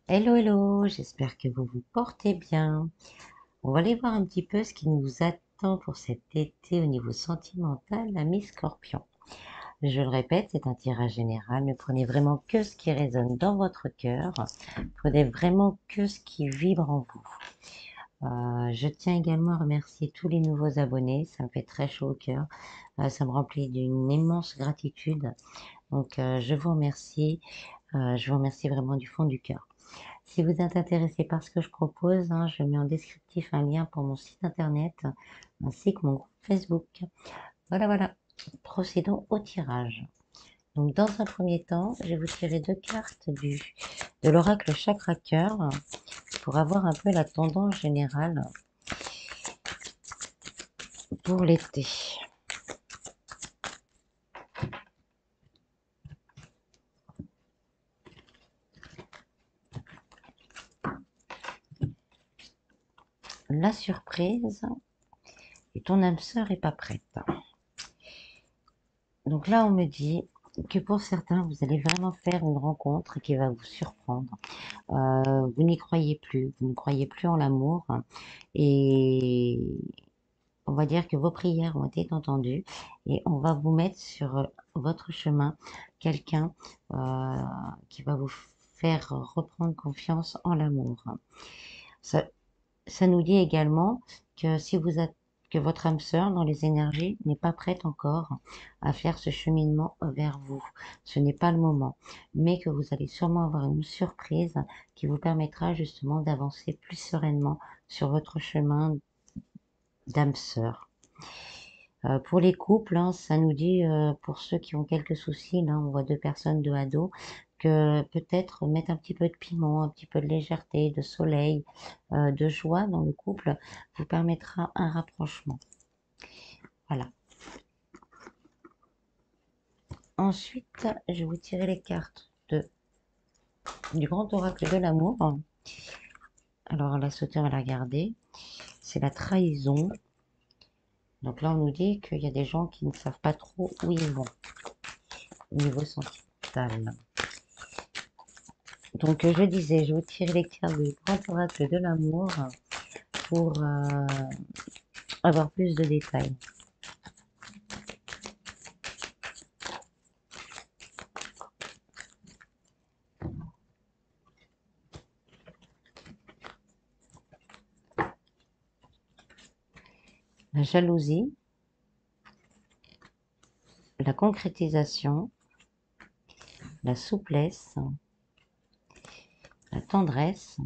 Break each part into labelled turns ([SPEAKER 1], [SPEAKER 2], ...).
[SPEAKER 1] Hello, hello, j'espère que vous vous portez bien. On va aller voir un petit peu ce qui nous attend pour cet été au niveau sentimental, l'ami Scorpion. Je le répète, c'est un tirage général. Ne prenez vraiment que ce qui résonne dans votre cœur. Prenez vraiment que ce qui vibre en vous. Je tiens également à remercier tous les nouveaux abonnés. Ça me fait très chaud au cœur. Ça me remplit d'une immense gratitude. Donc, je vous remercie. Je vous remercie vraiment du fond du cœur. Si vous êtes intéressé par ce que je propose, je mets en descriptif un lien pour mon site internet ainsi que mon groupe Facebook. Voilà, voilà. Procédons au tirage. Donc, dans un premier temps, je vais vous tirer deux cartes de l'oracle Chakra Cœur pour avoir un peu la tendance générale pour l'été. La surprise et ton âme sœur est pas prête. Donc là, on me dit que pour certains, vous allez vraiment faire une rencontre qui va vous surprendre. Vous n'y croyez plus, vous ne croyez plus en l'amour et on va dire que vos prières ont été entendues et on va vous mettre sur votre chemin quelqu'un qui va vous faire reprendre confiance en l'amour. Ça, ça nous dit également que si vous êtes que votre âme sœur dans les énergies n'est pas prête encore à faire ce cheminement vers vous. Ce n'est pas le moment, mais que vous allez sûrement avoir une surprise qui vous permettra justement d'avancer plus sereinement sur votre chemin d'âme sœur. Pour les couples, ça nous dit, pour ceux qui ont quelques soucis, là on voit deux personnes dos à dos, que peut-être mettre un petit peu de piment, un petit peu de légèreté, de soleil, de joie dans le couple vous permettra un rapprochement. Voilà. Ensuite, je vais vous tirer les cartes du grand oracle de l'amour. Alors la sauter, on va la regarder. C'est la trahison. Donc là, on nous dit qu'il y a des gens qui ne savent pas trop où ils vont au niveau sentimental. Donc je disais, je vais vous tirer les cartes du grand oracle de l'amour pour avoir plus de détails. La jalousie, la concrétisation, la souplesse, la tendresse,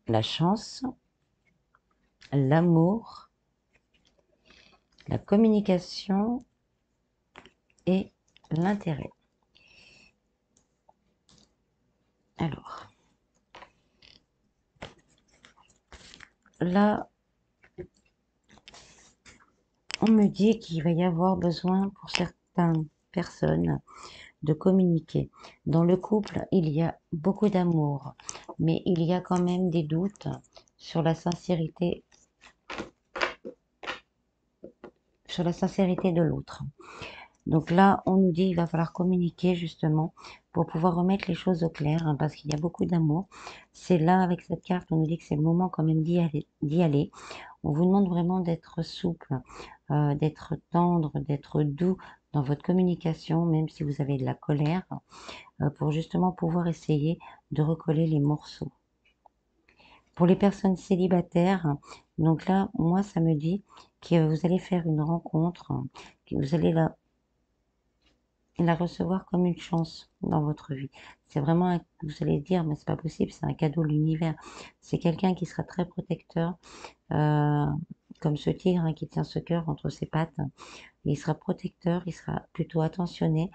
[SPEAKER 1] la chance, l'amour, la communication et l'intérêt. Alors, là, on me dit qu'il va y avoir besoin pour certaines personnes de communiquer. Dans le couple, il y a beaucoup d'amour, mais il y a quand même des doutes sur la sincérité de l'autre. Donc là, on nous dit qu'il va falloir communiquer justement pour pouvoir remettre les choses au clair, parce qu'il y a beaucoup d'amour. C'est là, avec cette carte, on nous dit que c'est le moment quand même d'y aller. On vous demande vraiment d'être souple, d'être tendre, d'être doux dans votre communication, même si vous avez de la colère, pour justement pouvoir essayer de recoller les morceaux. Pour les personnes célibataires, donc là, moi, ça me dit que vous allez faire une rencontre, que vous allez la recevoir comme une chance dans votre vie. C'est vraiment, vous allez dire, mais c'est pas possible, c'est un cadeau de l'univers. C'est quelqu'un qui sera très protecteur, euh, comme ce tigre qui tient ce cœur entre ses pattes. Il sera protecteur, il sera plutôt attentionné,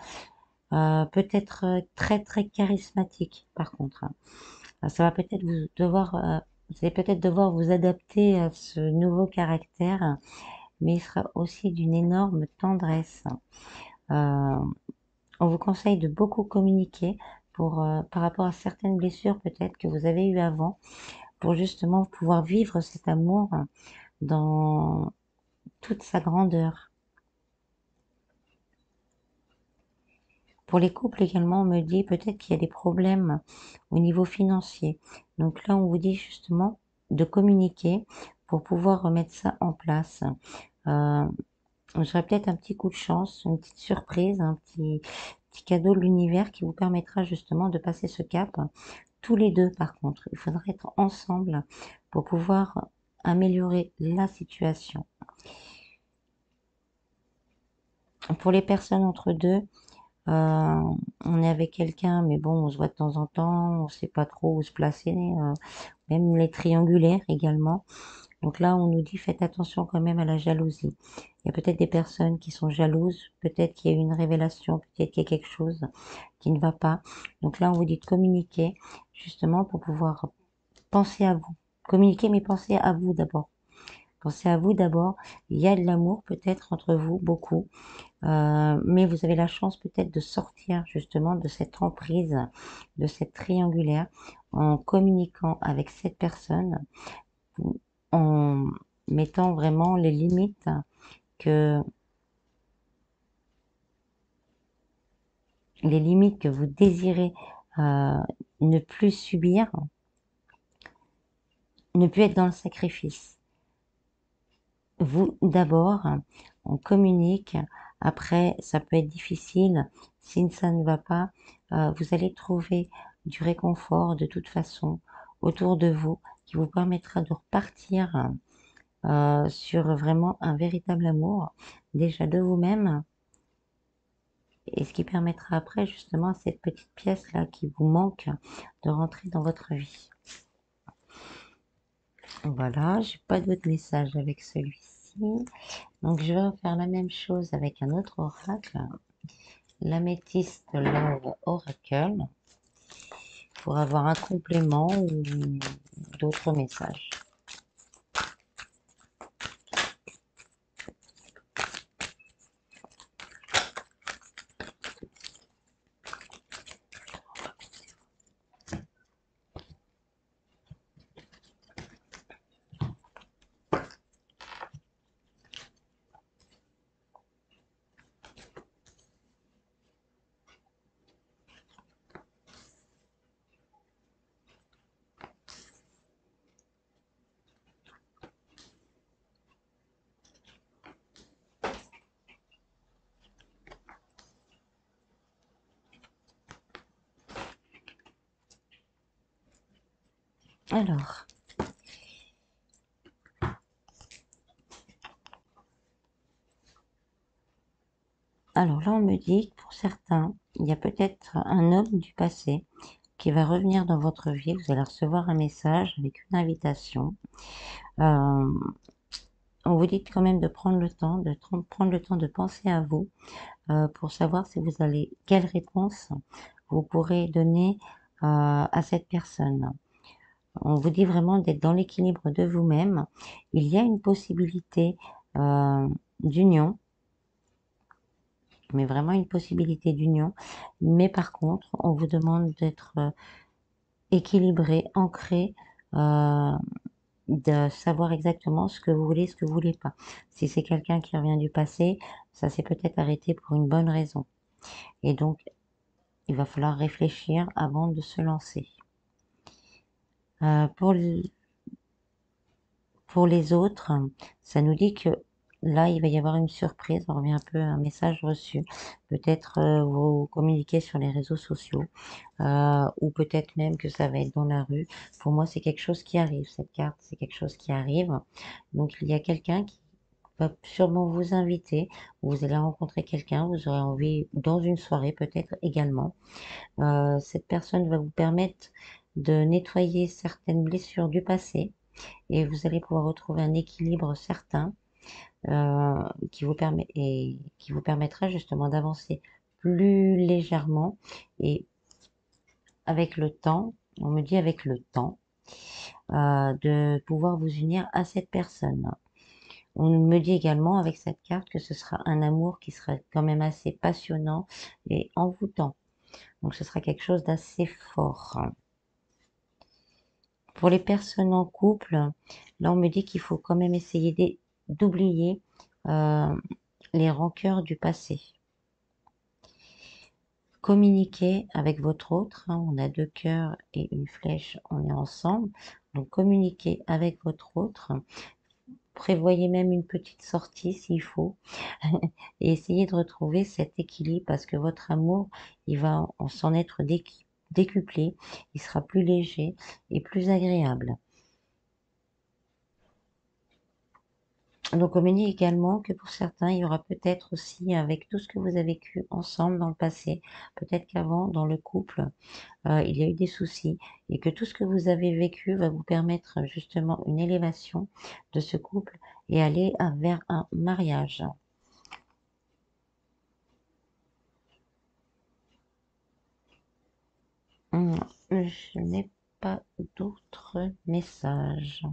[SPEAKER 1] peut-être très très charismatique par contre. Ça va peut-être vous allez peut-être devoir vous adapter à ce nouveau caractère, mais il sera aussi d'une énorme tendresse. Euh, on vous conseille de beaucoup communiquer par rapport à certaines blessures peut-être que vous avez eues avant, pour justement pouvoir vivre cet amour dans toute sa grandeur. Pour les couples également, on me dit peut-être qu'il y a des problèmes au niveau financier. Donc là, on vous dit justement de communiquer pour pouvoir remettre ça en place. J'aurais peut-être un petit coup de chance, une petite surprise, un petit cadeau de l'univers qui vous permettra justement de passer ce cap. Tous les deux, par contre, il faudra être ensemble pour pouvoir améliorer la situation. Pour les personnes entre deux, on est avec quelqu'un, mais bon, on se voit de temps en temps, on sait pas trop où se placer, même les triangulaires également. Donc là, on nous dit faites attention quand même à la jalousie. Il y a peut-être des personnes qui sont jalouses, peut-être qu'il y a eu une révélation, peut-être qu'il y a quelque chose qui ne va pas. Donc là, on vous dit de communiquer justement pour pouvoir penser à vous. Communiquer, mais pensez à vous d'abord. Pensez à vous d'abord. Il y a de l'amour peut-être entre vous, beaucoup. Mais vous avez la chance peut-être de sortir justement de cette emprise, de cette triangulaire, en communiquant avec cette personne, en mettant vraiment les limites que vous désirez ne plus subir, ne plus être dans le sacrifice. Vous d'abord, on communique. Après, ça peut être difficile. Si ça ne va pas, vous allez trouver du réconfort de toute façon autour de vous qui vous permettra de repartir sur vraiment un véritable amour, déjà de vous-même, et ce qui permettra après justement à cette petite pièce-là qui vous manque de rentrer dans votre vie. Voilà, j'ai pas d'autres messages avec celui-ci. Donc je vais faire la même chose avec un autre oracle, l'améthyste Love Oracle, pour avoir un complément ou d'autres messages. Alors là, on me dit que pour certains, il y a peut-être un homme du passé qui va revenir dans votre vie. Vous allez recevoir un message avec une invitation. On vous dit quand même de prendre le temps, de penser à vous pour savoir si vous allez, quelle réponse vous pourrez donner à cette personne. On vous dit vraiment d'être dans l'équilibre de vous-même. Il y a une possibilité d'union, mais vraiment une possibilité d'union. Mais par contre, on vous demande d'être équilibré, ancré, de savoir exactement ce que vous voulez, ce que vous voulez pas. Si c'est quelqu'un qui revient du passé, ça s'est peut-être arrêté pour une bonne raison. Et donc, il va falloir réfléchir avant de se lancer. Pour les autres, ça nous dit que là, il va y avoir une surprise. On revient un peu à un message reçu. Peut-être vous communiquez sur les réseaux sociaux ou peut-être même que ça va être dans la rue. Pour moi, c'est quelque chose qui arrive. Cette carte, c'est quelque chose qui arrive. Donc, il y a quelqu'un qui va sûrement vous inviter. Vous allez rencontrer quelqu'un. Vous aurez envie, dans une soirée peut-être également. Cette personne va vous permettre de nettoyer certaines blessures du passé et vous allez pouvoir retrouver un équilibre certain qui vous permettra justement d'avancer plus légèrement et avec le temps, on me dit avec le temps, de pouvoir vous unir à cette personne. On me dit également avec cette carte que ce sera un amour qui sera quand même assez passionnant et envoûtant. Donc ce sera quelque chose d'assez fort. Pour les personnes en couple, là on me dit qu'il faut quand même essayer d'oublier les rancœurs du passé. communiquez avec votre autre, hein, on a 2 cœurs et une flèche, on est ensemble. Donc communiquez avec votre autre. Prévoyez même une petite sortie s'il faut et essayez de retrouver cet équilibre parce que votre amour, il va s'en être décuplé, il sera plus léger et plus agréable. Donc on me dit également que pour certains, il y aura peut-être aussi avec tout ce que vous avez vécu ensemble dans le passé, peut-être qu'avant dans le couple, il y a eu des soucis et que tout ce que vous avez vécu va vous permettre justement une élévation de ce couple et aller vers un mariage. Je n'ai pas d'autres messages.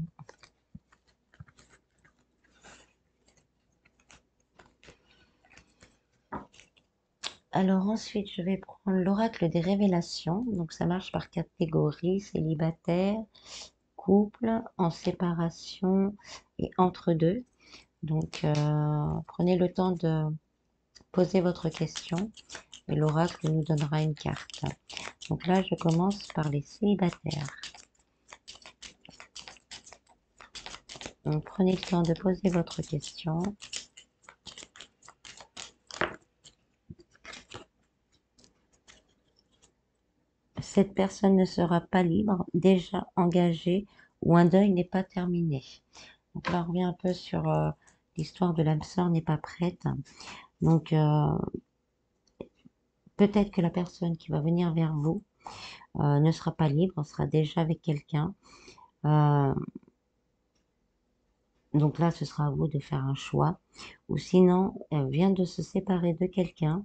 [SPEAKER 1] Alors ensuite, je vais prendre l'oracle des révélations. Donc ça marche par catégorie, célibataire, couple, en séparation et entre deux. Donc prenez le temps de poser votre question et l'oracle nous donnera une carte. Donc là, je commence par les célibataires. Donc prenez le temps de poser votre question. Cette personne ne sera pas libre, déjà engagée ou un deuil n'est pas terminé. Donc là, on revient un peu sur l'histoire de l'âme sœur n'est pas prête. Donc peut-être que la personne qui va venir vers vous ne sera pas libre, sera déjà avec quelqu'un. Donc là, ce sera à vous de faire un choix. Ou sinon, elle vient de se séparer de quelqu'un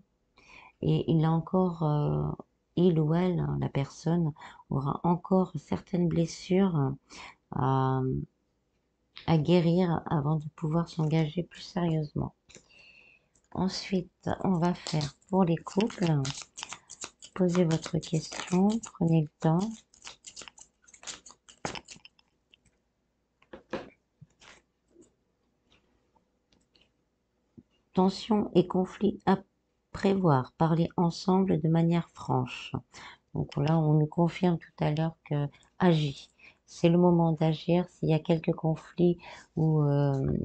[SPEAKER 1] et il a encore, il ou elle, la personne, aura encore certaines blessures à, à guérir avant de pouvoir s'engager plus sérieusement. Ensuite, on va faire pour les couples. Posez votre question, prenez le temps. Tension et conflit à prévoir, parler ensemble de manière franche. Donc là, on nous confirme tout à l'heure que agis. C'est le moment d'agir. S'il y a quelques conflits ou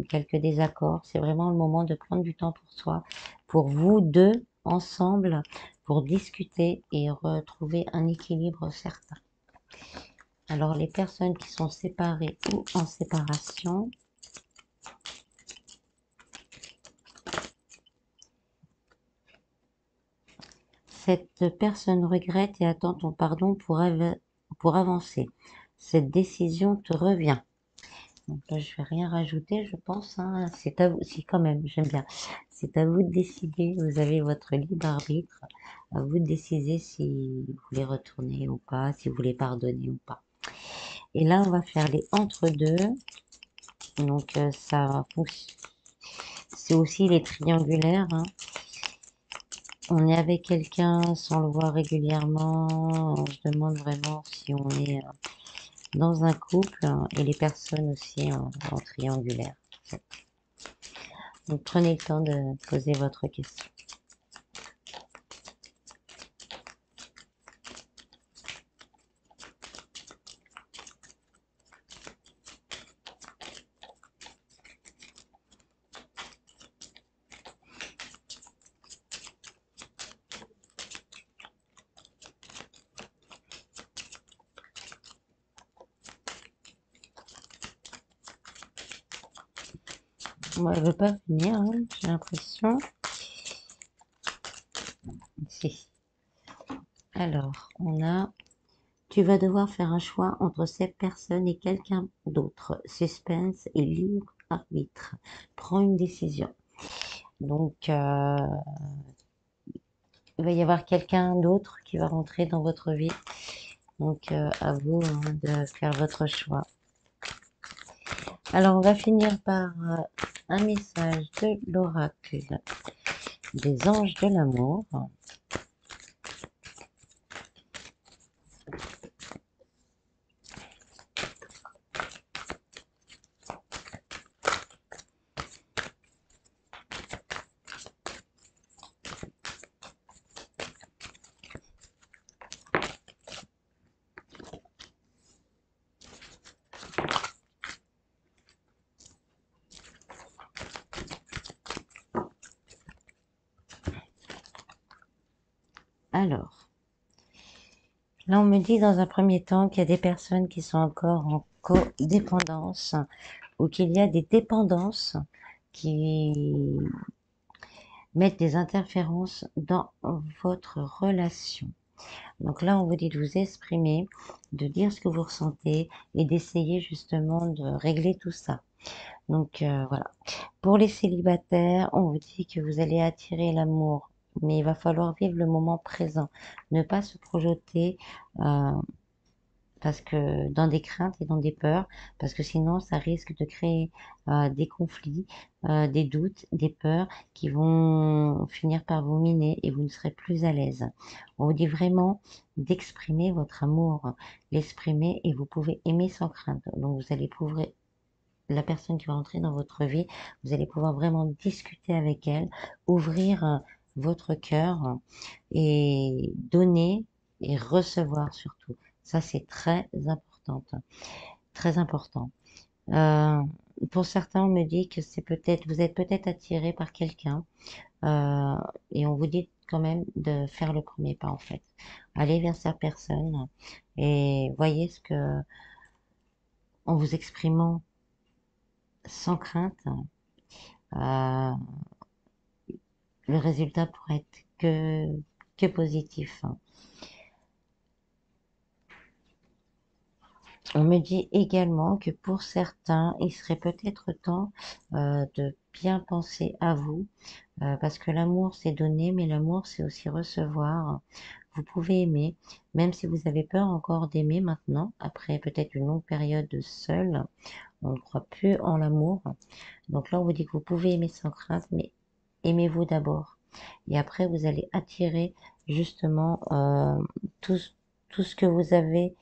[SPEAKER 1] quelques désaccords, c'est vraiment le moment de prendre du temps pour soi, pour vous deux, ensemble, pour discuter et retrouver un équilibre certain. Alors, les personnes qui sont séparées ou en séparation, cette personne regrette et attend ton pardon pour avancer. Cette décision te revient. Donc là, je vais rien rajouter, je pense. Hein. C'est à vous, si quand même, j'aime bien. C'est à vous de décider. Vous avez votre libre arbitre. À vous de décider si vous voulez retourner ou pas, si vous voulez pardonner ou pas. Et là, on va faire les entre-deux. Donc ça fonctionne. C'est aussi les triangulaires. Hein. On est avec quelqu'un sans le voir régulièrement. On se demande vraiment si on est dans un couple et les personnes aussi en triangulaire. Donc prenez le temps de poser votre question. Moi, elle veut pas venir, hein, j'ai l'impression. Si. Alors, on a... Tu vas devoir faire un choix entre cette personne et quelqu'un d'autre. Suspense et libre arbitre. Prends une décision. Donc, il va y avoir quelqu'un d'autre qui va rentrer dans votre vie. Donc, à vous hein, de faire votre choix. Alors, on va finir par un message de l'oracle des anges de l'amour. Alors, là, on me dit dans un premier temps qu'il y a des personnes qui sont encore en codépendance ou qu'il y a des dépendances qui mettent des interférences dans votre relation. Donc là, on vous dit de vous exprimer, de dire ce que vous ressentez et d'essayer justement de régler tout ça. Donc voilà. Pour les célibataires, on vous dit que vous allez attirer l'amour, mais il va falloir vivre le moment présent, ne pas se projeter parce que dans des craintes et dans des peurs, parce que sinon ça risque de créer des conflits, des doutes, des peurs qui vont finir par vous miner et vous ne serez plus à l'aise. On vous dit vraiment d'exprimer votre amour, l'exprimer et vous pouvez aimer sans crainte. Donc vous allez pouvoir, la personne qui va entrer dans votre vie, vous allez pouvoir vraiment discuter avec elle, ouvrir votre cœur et donner et recevoir surtout. Ça, c'est très important. Très important. Euh, pour certains, on me dit que c'est peut-être, vous êtes peut-être attiré par quelqu'un et on vous dit quand même de faire le premier pas en fait. Allez vers cette personne et voyez ce que, en vous exprimant sans crainte, euh, le résultat pourrait être que positif. On me dit également que pour certains, il serait peut-être temps de bien penser à vous, parce que l'amour c'est donner, mais l'amour c'est aussi recevoir. Vous pouvez aimer, même si vous avez peur encore d'aimer maintenant, après peut-être une longue période de seul, on ne croit plus en l'amour. Donc là, on vous dit que vous pouvez aimer sans crainte, mais aimez-vous d'abord. Et après, vous allez attirer justement tout, tout ce que vous avez,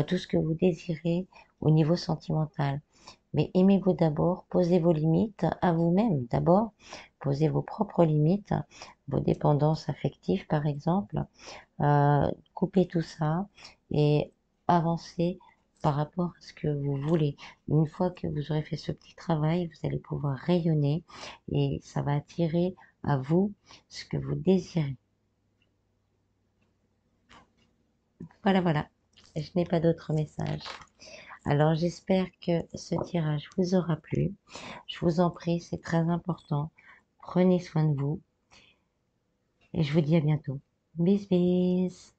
[SPEAKER 1] tout ce que vous désirez au niveau sentimental. Mais aimez-vous d'abord, posez vos limites à vous-même d'abord, posez vos propres limites, vos dépendances affectives par exemple, coupez tout ça et avancez par rapport à ce que vous voulez. Une fois que vous aurez fait ce petit travail, vous allez pouvoir rayonner et ça va attirer à vous ce que vous désirez. Voilà, voilà. Je n'ai pas d'autres messages. Alors j'espère que ce tirage vous aura plu. Je vous en prie, c'est très important. Prenez soin de vous et je vous dis à bientôt. Bis bis.